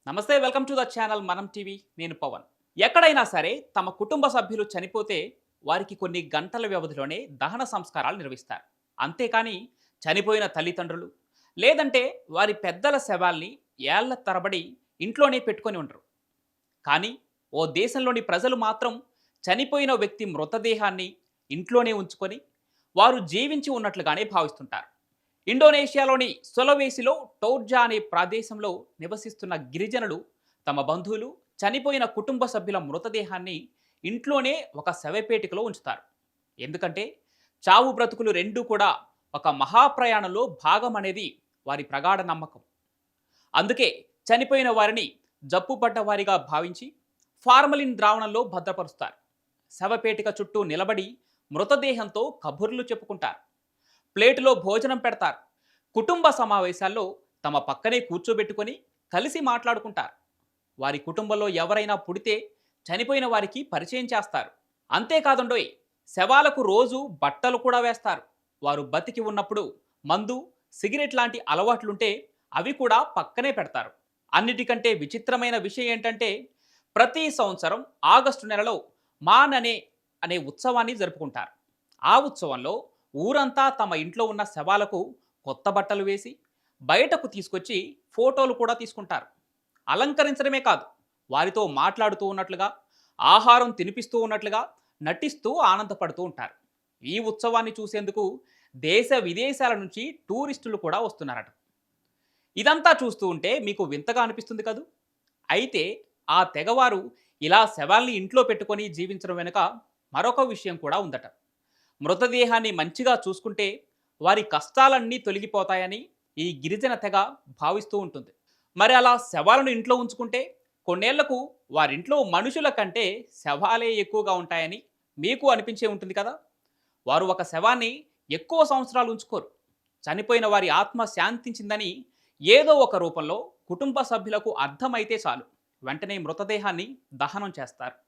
నమస్తే, welcome to the channel మనం TV. నేను పవన్. ఎక్కడైనా సరే తమ కుటుంబ సభ్యులు చనిపోతే వారికి కొన్ని గంటల వ్యవధిలోనే దహన సంస్కారాలు నిర్వహిస్తారు. అంతేకాని చనిపోయిన తల్లిదండ్రులు లేదంటే వారి పెద్దల శవాల్ని ఏళ్ల తరబడి ఇంట్లోనే పెట్టుకొని ఉండరు. కానీ ఓ దేశంలోని ప్రజలు మాత్రం చనిపోయిన వ్యక్తి మృతదేహాన్ని ఇంట్లోనే ఉంచుకొని వారు జీవించి ఉన్నట్లుగానే భావిస్తుంటారు. ఇండోనేషియాలోని సొలవేసిలో టోర్జా అనే ప్రదేశంలో నివసిస్తున్న గిరిజనులు తమ బంధువులు చనిపోయిన కుటుంబ సభ్యుల మృతదేహాన్ని ఇంట్లోనే ఒక శవపేటికలో ఉంచుతారు. ఎందుకంటే చావు బ్రతుకులు రెండూ కూడా ఒక మహాప్రయాణంలో భాగం అనేది వారి ప్రగాఢ నమ్మకం. అందుకే చనిపోయిన వారిని జబ్బుపడ్డ వారిగా భావించి ఫార్మలిన్ ద్రావణంలో భద్రపరుస్తారు. శవపేటిక చుట్టూ నిలబడి మృతదేహంతో కబుర్లు చెప్పుకుంటారు. ప్లేటులో భోజనం పెడతారు. కుటుంబ సమావేశాల్లో తమ పక్కనే కూర్చోబెట్టుకొని కలిసి మాట్లాడుకుంటారు. వారి కుటుంబంలో ఎవరైనా పుడితే చనిపోయిన వారికి పరిచయం చేస్తారు. అంతేకాదండోయ్, శవాలకు రోజు బట్టలు కూడా వేస్తారు. వారు బతికి ఉన్నప్పుడు మందు, సిగరెట్ లాంటి అలవాట్లుంటే అవి కూడా పక్కనే పెడతారు. అన్నిటికంటే విచిత్రమైన విషయం ఏంటంటే ప్రతి సంవత్సరం ఆగస్టు నెలలో అనే ఉత్సవాన్ని జరుపుకుంటారు. ఆ ఉత్సవంలో ఊరంతా తమ ఇంట్లో ఉన్న శవాలకు కొత్త బట్టలు వేసి బయటకు తీసుకొచ్చి ఫోటోలు కూడా తీసుకుంటారు. అలంకరించడమే కాదు, వారితో మాట్లాడుతూ ఉన్నట్లుగా, ఆహారం తినిపిస్తూ ఉన్నట్లుగా నటిస్తూ ఆనందపడుతూ ఉంటారు. ఈ ఉత్సవాన్ని చూసేందుకు దేశ విదేశాల నుంచి టూరిస్టులు కూడా వస్తున్నారట. ఇదంతా చూస్తూ ఉంటే మీకు వింతగా అనిపిస్తుంది కదూ. అయితే ఆ తెగవారు ఇలా శవాల్ని ఇంట్లో పెట్టుకొని జీవించడం వెనుక మరొక విషయం కూడా ఉందట. మృతదేహాన్ని మంచిగా చూసుకుంటే వారి కష్టాలన్నీ తొలగిపోతాయని ఈ గిరిజన తెగ భావిస్తూ ఉంటుంది. మరి అలా శవాలను ఇంట్లో ఉంచుకుంటే కొన్నేళ్లకు వారింట్లో మనుషుల కంటే శవాలే ఎక్కువగా ఉంటాయని మీకు అనిపించే ఉంటుంది కదా. వారు ఒక శవాన్ని ఎక్కువ సంవత్సరాలు ఉంచుకోరు. చనిపోయిన వారి ఆత్మ శాంతించిందని ఏదో ఒక రూపంలో కుటుంబ సభ్యులకు అర్థమైతే చాలు, వెంటనే మృతదేహాన్ని దహనం చేస్తారు.